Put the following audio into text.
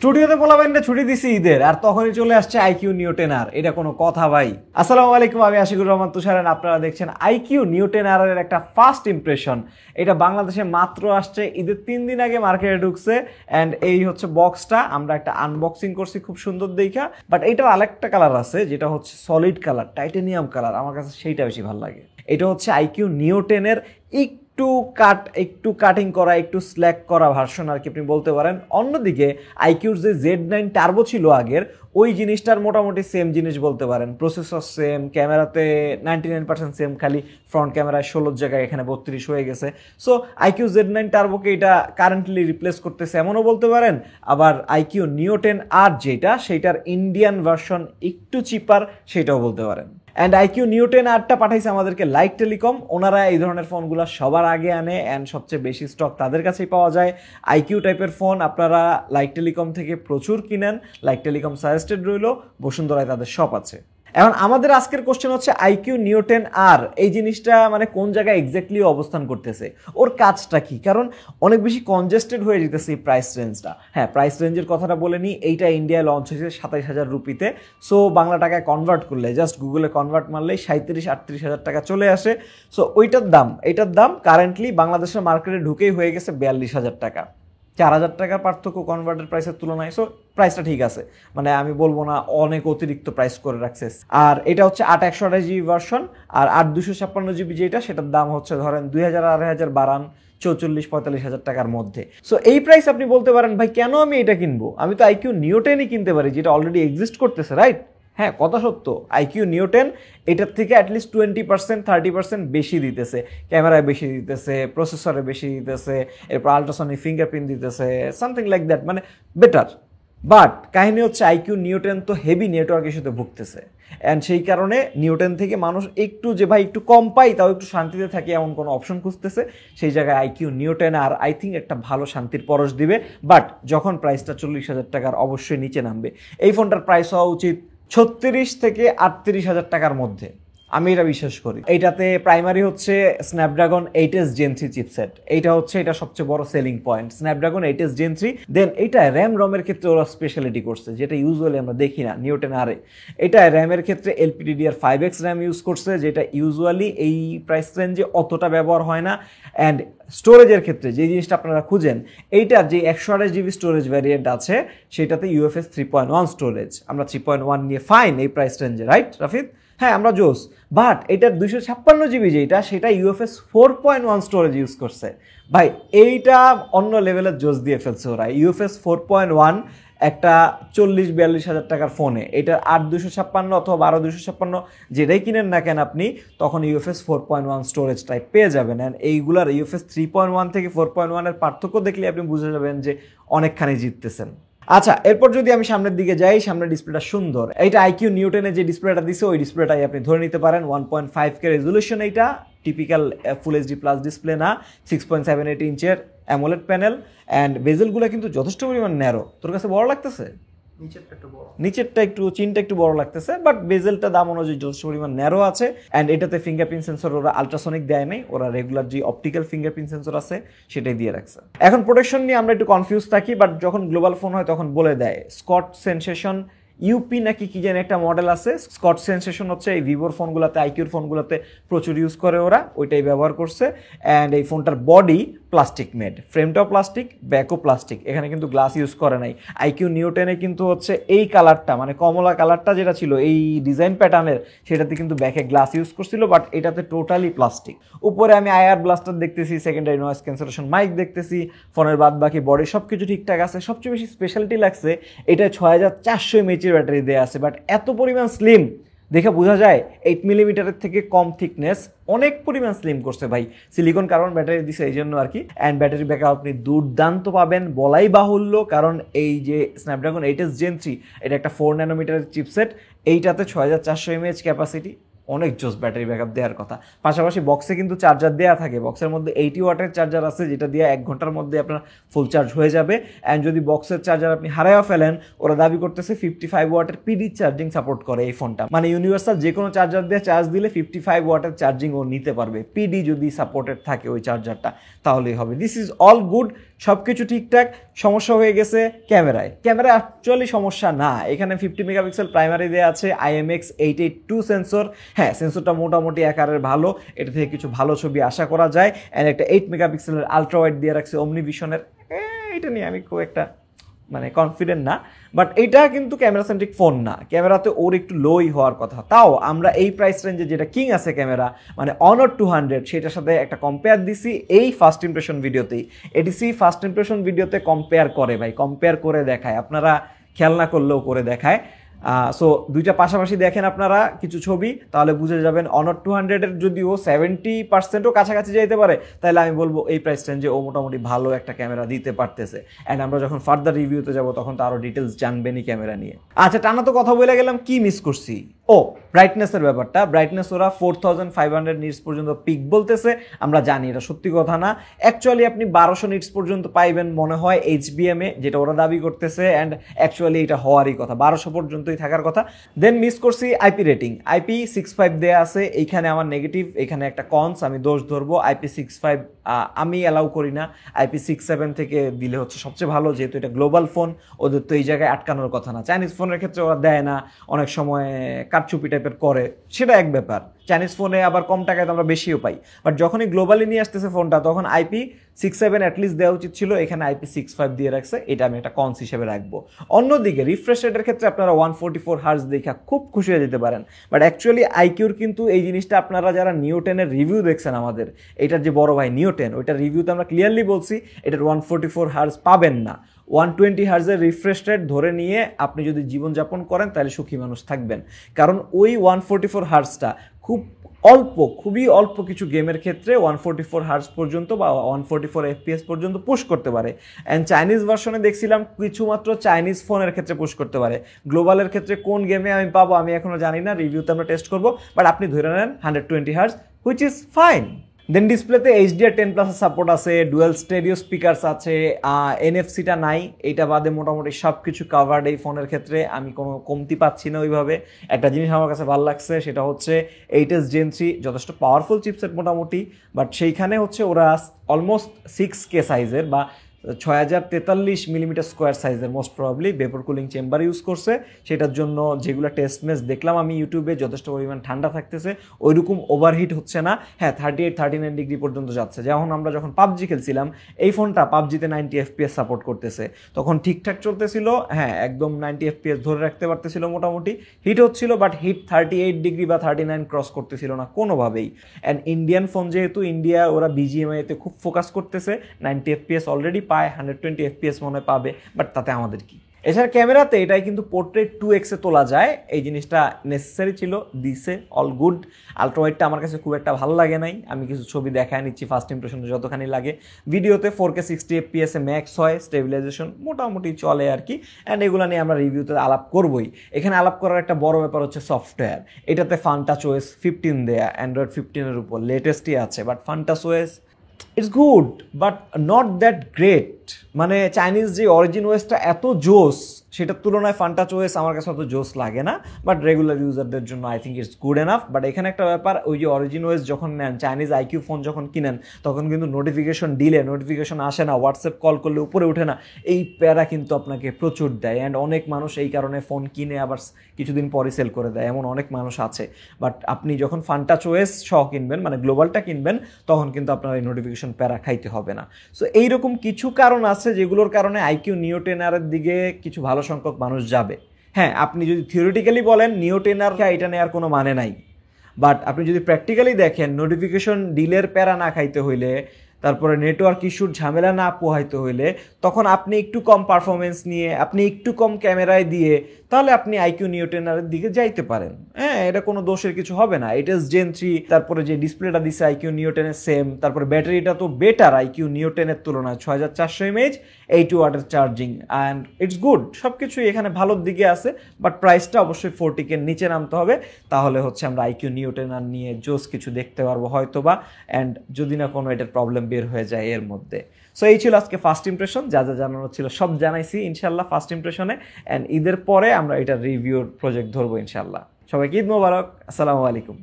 স্টুডিওতে পোলাবেন ছুটি দিছি ঈদের আর তখনই চলে আসছে আইকিউ নিও 10R। এটা কোনো কথা ভাই? আসসালামু আলাইকুম, আমি আশিকুর রহমান তুষার। আপনারা দেখছেন আইকিউ নিও 10R এর একটা ফার্স্ট ইমপ্রেশন। এটা বাংলাদেশে মাত্র আসছে, ঈদের 3 দিন আগে মার্কেটে ঢুকছে। অ্যান্ড এই হচ্ছে বক্সটা, আমরা একটা আনবক্সিং করছি খুব সুন্দর দেখা। বাট এইটার আরেকটা কালার আছে যেটা হচ্ছে সলিড কালার, টাইটানিয়াম কালার। আমার কাছে সেইটা বেশি ভালো লাগে। এটা হচ্ছে আইকিউ নিও 10 এর একটু কাটিং করা, একটু স্ল্যাক করা ভার্সন আর কি আপনি বলতে পারেন। অন্যদিকে আইকিউর যে Z9 টার্বো ছিল আগের, ওই জিনিসটার মোটামুটি সেম জিনিস বলতে পারেন। প্রসেসর সেম, ক্যামেরাতে 99% সেম, খালি ফ্রন্ট ক্যামেরায় 16 জায়গায় এখানে 32 হয়ে গেছে। সো আইকিউ Z9 টার্বোকে এটা কারেন্টলি রিপ্লেস করতেছে এমনও বলতে পারেন। আবার আইকিউ নিও 10R যেটা, সেইটার ইন্ডিয়ান ভার্সন একটু চিপার, সেটাও বলতে পারেন। অ্যান্ড আইকিউ নিও 10Rটা পাঠাইছে আমাদেরকে লাইক টেলিকম। ওনারা এই ধরনের ফোনগুলো সবার আগে আনে অ্যান্ড সবচেয়ে বেশি স্টক তাদের কাছেই পাওয়া যায়। আইকিউ টাইপের ফোন আপনারা লাইক টেলিকম থেকে প্রচুর কিনেন। লাইক টেলিকম সাজেস্টেড রইল, বসুন্ধরায় তাদের শপ আছে। এখন আমাদের আজকের কোশ্চেন হচ্ছে আইকিউ নিও 10R এই জিনিসটা মানে কোন জায়গায় এক্স্যাক্টলি অবস্থান করতেছে, ওর কাজটা কি? কারণ অনেক বেশি কনজেস্টেড হয়ে যেতেছে এই প্রাইস রেঞ্জটা। হ্যাঁ, প্রাইস রেঞ্জের কথাটা বলে নিই। এইটা ইন্ডিয়ায় লঞ্চ হয়েছে 27,000 রুপিতে। সো বাংলা টাকায় কনভার্ট করলে, জাস্ট গুগলে কনভার্ট মারলেই 37-38 হাজার টাকা চলে আসে। সো এইটার দাম কারেন্টলি বাংলাদেশের মার্কেটে ঢুকেই হয়ে গেছে 42,000 টাকা। 4,000 টাকার পার্থক্য কনভার্টেড প্রাইসের তুলনায়। সো প্রাইসটা ঠিক আছে, মানে আমি বলবো না অনেক অতিরিক্ত প্রাইস করে রাখছে। আর এটা হচ্ছে 8/128GB ভার্সন। আর 8/256GB যেটা, সেটার দাম হচ্ছে ধরেন 2,000-2,500 বাড়ান 44-45 হাজার টাকার মধ্যে। সো এই প্রাইস আপনি বলতে পারেন ভাই কেন আমি এটা কিনবো? আমি তো আইকিউ নিও 10ই কিনতে পারি যেটা অলরেডি এক্সিস্ট করতেছে, রাইট? হ্যাঁ, কথা সত্য। আইকিউ নিও 10 এটার থেকে অ্যাটলিস্ট 20-30% বেশি দিতেছে। ক্যামেরায় বেশি দিতেছে, প্রসেসরে বেশি দিতেছে, এরপর আল্ট্রাসনিক ফিঙ্গারপ্রিন্ট দিতেছে, সামথিং লাইক দ্যাট, মানে বেটার। বাট কাহিনী হচ্ছে আইকিউ নিও 10 তো হেভি নেটওয়ার্ক ইস্যুতে ভুগতেছে। অ্যান্ড সেই কারণে নিও 10 থেকে মানুষ একটু যে ভাই একটু কম পাই তাও একটু শান্তিতে থাকে এমন কোনো অপশন খুঁজতেছে। সেই জায়গায় আইকিউ নিও 10R আই থিঙ্ক একটা ভালো শান্তির পরশ দিবে। বাট যখন প্রাইসটা 40,000 টাকার অবশ্যই নিচে নামবে। এই ফোনটার প্রাইস হওয়া উচিত 36,000-38,000 টাকার মধ্যে, আমি এটা বিশ্বাস করি। এইটাতে প্রাইমারি হচ্ছে স্ন্যাপড্রাগন 8S Gen 3 চিপসেট। এইটা হচ্ছে এটা সবচেয়ে বড় selling point, Snapdragon 8S Gen 3। দেন এইটা র্যাম রমের ক্ষেত্রে ওরা স্পেশালিটি করছে যেটা ইউজুয়ালি আমরা দেখি না নিও 10R এ। এটা র্যামের ক্ষেত্রে LPDDR5X র্যাম ইউজ করছে, যেটা ইউজুয়ালি এই প্রাইস রেঞ্জে অতটা ব্যবহার হয় না। অ্যান্ড স্টোরেজের ক্ষেত্রে যে জিনিসটা আপনারা খুঁজেন, এইটার যে 128GB স্টোরেজ ভ্যারিয়েন্ট আছে সেটাতে UFS 3.1 স্টোরেজ। আমরা 3.1 নিয়ে ফাইন এই প্রাইস রেঞ্জে, রাইট রাফিদ? হ্যাঁ, আমরা জোস। বাট এটার 256GB যেটা, সেটা UFS 4.1 স্টোরেজ ইউজ করছে। ভাই এইটা অন্য লেভেলের জোস দিয়ে ফেলছে ওরা। UFS 4.1 একটা 40-42 হাজার টাকার ফোনে, এটার 8/256 অথবা 12/256 যেটাই কিনেন না কেন আপনি, তখন UFS 4.1 স্টোরেজ টাইপ পেয়ে যাবেন। অ্যান্ড এইগুলার UFS 3.1 থেকে 4.1 এর পার্থক্য দেখলে আপনি বুঝে যাবেন যে অনেকখানি জিততেছেন। আচ্ছা, এরপর যদি আমি সামনের দিকে যাই, সামনের ডিসপ্লেটা সুন্দর। এইটা আইকিউ নিও 10 যে ডিসপ্লেটা দিছে ওই ডিসপ্লেটাই আপনি ধরে নিতে পারেন। 1.5K রেজলিউশন, এইটা typical full HD plus display না। 6.78 ইঞ্চের অ্যামোলেড প্যানেল। অ্যান্ড বেজেলগুলো কিন্তু যথেষ্ট পরিমাণ ন্যারো। তোর কাছে বড় লাগতেছে? নিচেরটা একটু চিনটা একটু বড় লাগতেছে, বাট বেজেলটা দাম অনুযায়ী যথেষ্ট পরিমাণ ন্যারো আছে। অ্যান্ড এটাতে ফিঙ্গারপ্রিন্ট সেন্সর ওরা আলট্রাসনিক দেয় নাই, ওরা রেগুলার যে অপটিক্যাল ফিঙ্গারপ্রিন্ট সেন্সর আছে সেটাই দিয়ে রাখছে। এখন প্রোটেকশন নিয়ে আমরা একটু কনফিউজ থাকি, বাট যখন গ্লোবাল ফোন হয় তখন বলে দেয় স্কট সেনসেশন ইউপি নাকি কি যেন একটা মডেল আছে। স্কট সেনসেশন হচ্ছে এই ভিভোর ফোনগুলোতে, আইকিউর ফোনগুলোতে প্রচুর ইউজ করে ওরা, ওইটাই ব্যবহার করছে। অ্যান্ড এই ফোনটার বডি প্লাস্টিক মেড, ফ্রেমটাও প্লাস্টিক, ব্যাকও প্লাস্টিক, এখানে কিন্তু গ্লাস ইউজ করে নাই। আইকিউ নিও 10 কিন্তু হচ্ছে এই কালারটা, মানে কমলা কালারটা যেটা ছিল এই ডিজাইন প্যাটার্নের, সেটাতে কিন্তু ব্যাকে গ্লাস ইউজ করছিল, বাট এটাতে টোটালি প্লাস্টিক। উপরে আমি আইআর ব্লাস্টার দেখতেছি, সেকেন্ডারি নয়েজ ক্যান্সেলেশন মাইক দেখতেছি, ফোনের বাদ বাকি বডি সব কিছু ঠিকঠাক আছে। সবচেয়ে বেশি স্পেশালিটি লাগছে এটা 6400 mAh ব্যাটারি দেওয়া আছে, বাট এত পরিমাণ স্লিম দেখে বোঝা যায় 8mm থেকে কম থিকনেস, অনেক পরিমাণ স্লিম করছে ভাই। সিলিকন কার্বন ব্যাটারি দিছে এই জন্য আর কি। অ্যান্ড ব্যাটারি ব্যাকআপ আপনি দুর্দান্ত পাবেন বলাই বাহুল্য, কারণ এই যে স্ন্যাপড্রাগন 8S Gen 3 এটা একটা 4 nm চিপসেট। এইটাতে 6400 mAh ক্যাপাসিটি, অনেক জোস ব্যাটারি ব্যাকআপ দেওয়ার কথা। পাশাপাশি বক্সে কিন্তু চার্জার দেওয়া থাকে, বক্সের মধ্যে 80 ওয়াটের চার্জার আছে যেটা দিয়ে 1 ঘন্টার মধ্যে আপনার ফুল চার্জ হয়ে যাবে। অ্যান্ড যদি বক্সের চার্জার আপনি হারাইয়া ফেলেন, ওরা দাবি করতেছে 55 ওয়াটের পিডি চার্জিং সাপোর্ট করে এই ফোনটা, মানে ইউনিভার্সাল যে কোনো চার্জার দিয়ে চার্জ দিলে 55 ওয়াটের চার্জিং ও নিতে পারবে, পিডি যদি সাপোর্টেড থাকে ওই চার্জারটা তাহলেই হবে। দিস ইজ অল গুড, সব কিছু ঠিকঠাক। সমস্যা হয়ে গেছে ক্যামেরায় অ্যাকচুয়ালি সমস্যা না, এখানে 50 মেগাপিক্সেল প্রাইমারি দেওয়া আছে, IMX882 সেন্সর। হ্যাঁ, সেন্সরটা মোটামুটি আকারের ভালো, এটা থেকে কিছু ভালো ছবি আশা করা যায়। অ্যান্ড একটা 8 মেগাপিক্সেলের আলট্রা ওয়াইড দিয়ে রাখছে ওমনিভিশনের, এটা নিয়ে আমি খুব একটা মানে কনফিডেন্ট না, বাট এইটা কিন্তু ক্যামেরা সেন্ট্রিক ফোন না, ক্যামেরাতে ওর একটু লোই হওয়ার কথা। তাও আমরা এই প্রাইস রেঞ্জে যেটা কিং আছে ক্যামেরা, মানে Honor 200, সেটার সাথে একটা কম্পেয়ার দিছি এই ফার্স্ট ইমপ্রেশন ভিডিওতেই। এডিসি ফার্স্ট ইমপ্রেশন ভিডিওতে কম্পেয়ার করে ভাই, কম্পেয়ার করে দেখায়, আপনারা খেয়াল না করলেও করে দেখায়। সো দুইটা পাশাপাশি দেখেন আপনারা কিছু ছবি, তাহলে বুঝে যাবেন Honor 200-এর যদিও 70%ও কাছাকাছি যাইতে পারে, তাহলে আমি বলবো এই প্রাইস রেঞ্জে ও মোটামুটি ভালো একটা ক্যামেরা দিতে পারতেছে। অ্যান্ড আমরা যখন ফার্দার রিভিউতে যাব তখন তো আরও ডিটেলস জানবেনই ক্যামেরা নিয়ে। আচ্ছা, টানা তো কথা বলে গেলাম, কি মিস করছি? ও ব্রাইটনেসের ব্যাপারটা, ব্রাইটনেস ওরা 4500 নিটস পর্যন্ত পিক বলতেছে, আমরা জানি এটা সত্যি কথা না। অ্যাকচুয়ালি আপনি 1200 নিটস পর্যন্ত পাইবেন মনে হয় HBM-এ, যেটা ওরা দাবি করতেছে। অ্যান্ড অ্যাকচুয়ালি এটা হওয়ারই কথা, 1200 পর্যন্তই থাকার কথা। দেন মিস করছি IP রেটিং, IP65 দেয়া আছে, এইখানে আমার নেগেটিভ, এখানে একটা কনস, আমি দোষ ধরবো। IP65 আমি অ্যালাউ করি না, IP67 থেকে দিলে হচ্ছে সবচেয়ে ভালো, যেহেতু এটা গ্লোবাল ফোন, ওদের তো এই জায়গায় আটকানোর কথা না। চাইনিজ ফোনের ক্ষেত্রে ওরা দেয় না, অনেক সময় কারচুপি টাইপের করে, সেটা এক ব্যাপার। চাইনিজ ফোনে আবার কম টাকায় তো আমরা বেশিও পাই, বাট যখনই গ্লোবালি নিয়ে আসতেছে ফোনটা তখন IP67 অ্যাটলিস্ট দেওয়া উচিত ছিল, এখানে IP65 দিয়ে রাখছে, এটা আমি একটা কনস হিসেবে রাখবো। অন্যদিকে রিফ্রেশ রেটের ক্ষেত্রে আপনারা 144 হার্টজ দেখা খুব খুশি হয়ে যেতে পারেন, বাট অ্যাকচুয়ালি আইকিউর কিন্তু এই জিনিসটা আপনারা যারা নিও 10-এর রিভিউ দেখছেন আমাদের, এটার যে বড় ভাই নিও 10, ওইটার রিভিউতে আমরা ক্লিয়ারলি বলছি এটার 144 হার্টজ পাবেন না। 120 হার্জের রিফ্রেশ রেট ধরে নিয়ে আপনি যদি জীবনযাপন করেন তাহলে সুখী মানুষ থাকবেন, কারণ ওই 144 হার্জটা খুব অল্প, খুবই অল্প কিছু গেমের ক্ষেত্রে 144 হার্জ পর্যন্ত বা 144 FPS পর্যন্ত পুশ করতে পারে। অ্যান্ড চাইনিজ ভার্সনে দেখছিলাম কিছুমাত্র চাইনিজ ফোনের ক্ষেত্রে পুশ করতে পারে। গ্লোবালের ক্ষেত্রে কোন গেমে আমি পাবো আমি এখনো জানি না, রিভিউতে আমরা টেস্ট করবো, বাট আপনি ধরে নেন 120 হার্জ, হুইচ ইজ ফাইন। দেন ডিসপ্লেতে HDR10+ সাপোর্ট আছে, ডুয়েল স্টেরিও স্পিকারস আছে, NFC-টা নাই, এইটা বাদে মোটামুটি সব কিছু কাভার্ড এই ফোনের ক্ষেত্রে, আমি কোনো কমতি পাচ্ছি না ওইভাবে। একটা জিনিস আমার কাছে ভালো লাগছে, সেটা হচ্ছে 8s Gen 3 যথেষ্ট পাওয়ারফুল চিপসেট মোটামুটি, বাট সেইখানে হচ্ছে ওরা অলমোস্ট 6K সাইজের বা 6043 মিলিমিটার স্কোয়ার সাইজের most probably vapour cooling chamber use করছে, সেটার জন্য যেগুলো টেস্ট ম্যাচ দেখলাম আমি ইউটিউবে যথেষ্ট পরিমাণ ঠান্ডা থাকতেছে, ওইরকম ওভারহিট হচ্ছে না। হ্যাঁ, 38-39 ডিগ্রি পর্যন্ত যাচ্ছে। যেমন আমরা যখন পাবজি খেলছিলাম, এই ফোনটা পাবজিতে 90 FPS সাপোর্ট করতেছে, তখন ঠিকঠাক চলতেছিল, হ্যাঁ একদম 90 FPS ধরে রাখতে পারতেছিল মোটামুটি, হিট হচ্ছিল, বাট হিট 38 ডিগ্রি বা 39 ক্রস করতেছিল না কোনোভাবেই। অ্যান্ড ইন্ডিয়ান ফোন যেহেতু, ইন্ডিয়া ওরা BGMI-তে খুব ফোকাস করতেছে, 90 FPS অলরেডি পায়, 120 FPS মনে পাবে, বাট তাতে আমাদের কি। এছাড়া ক্যামেরাতে এটাই কিন্তু পোর্ট্রেট 2x-এ তোলা যায়, এই জিনিসটা নেসেসারি ছিল, দিছে, অল গুড। আলট্রাওয়াইডটা আমার কাছে খুব একটা ভালো লাগে নাই, আমি কিছু ছবি দেখায় নিচ্ছি ফার্স্ট ইমপ্রেশনে যতখানি লাগে। ভিডিওতে 4K 60 FPS-এ ম্যাক্স হয়, স্টেবিলাইজেশন মোটামুটি চলে আর কি। অ্যান্ড এগুলো নিয়ে আমরা রিভিউতে আলাপ করবই। এখানে আলাপ করার একটা বড় ব্যাপার হচ্ছে সফটওয়্যার। এটাতে FunTouchOS 15 দেয়া, অ্যান্ড্রয়েড 15-এর উপর লেটেস্টই আছে, but FunTouchOS it's good but not that great. মানে চাইনিজ যে অরিজিন ওয়েসটা এত জোস, সেটার তুলনায় FunTouchOS আমার কাছে অত জোস লাগে না, বাট রেগুলার ইউজারদের জন্য I think it's good enough. But এখানে একটা ব্যাপার, ওই যে অরিজিন ওয়েস যখন নেন, চাইনিজ আইকিউ ফোন যখন কিনেন, তখন কিন্তু নোটিফিকেশন আসে না, হোয়াটসঅ্যাপ কল করলে উপরে ওঠে না, এই প্যারা কিন্তু আপনাকে প্রচুর দেয়। অ্যান্ড অনেক মানুষ এই কারণে ফোন কিনে আবার কিছুদিন পরে সেল করে দেয়, এমন অনেক মানুষ আছে। বাট আপনি যখন FunTouchOS সহ কিনবেন, মানে গ্লোবালটা কিনবেন, তখন কিন্তু আপনার এই নোটিফিকেশন প্যারা খাইতে হবে না। সো এইরকম কিছু কারণ আছে যেগুলোর কারণে আইকিউ নিও 10R-এর দিকে কিছু ভালো সংখ্যক মানুষ যাবে। হ্যাঁ, আপনি যদি থিওরিটিক্যালি বলেন নিও 10R এটা নেওয়ার কোনো মানে নাই, বাট আপনি যদি প্র্যাকটিক্যালি দেখেন, নোটিফিকেশন ডিলের প্যারা না খাইতে হইলে, তারপরে নেটওয়ার্ক ইস্যুর ঝামেলা না পোহাইতে হইলে, তখন আপনি একটু কম পারফরমেন্স নিয়ে, আপনি একটু কম ক্যামেরায় দিয়ে, তাহলে আপনি আইকিউ নিও 10R-এর দিকে যাইতে পারেন। হ্যাঁ, এটা কোনো দোষের কিছু হবে না। এটা Gen 3, তারপরে যে ডিসপ্লেটা দিছে আইকিউ নিও 10-এর সেম, তারপরে ব্যাটারিটা তো বেটার আইকিউ নিও 10-এর তুলনায়, 6400 mAh, 80 ওয়াটের চার্জিং, অ্যান্ড ইটস গুড। সব কিছুই এখানে ভালোর দিকে আছে, বাট প্রাইসটা অবশ্যই 40K নিচে নামতে হবে, তাহলে হচ্ছে আমরা আইকিউ নিও 10R নিয়ে জোস কিছু দেখতে পারবো হয়তো বা, অ্যান্ড যদি না কোনো এটার প্রবলেম বের হয়ে যায় এর মধ্যে। সো এই ছিল আজকে ফার্স্ট ইমপ্রেশন, যা যা জানানো ছিল সব জানাইছি ইনশাল্লাহ ফার্স্ট ইমপ্রেশনে, অ্যান্ড ঈদের পরে আমরা এটা রিভিউর প্রজেক্ট ধরবো ইনশাল্লাহ। সবাইকে ঈদ মোবারক, আসসালামু আলাইকুম।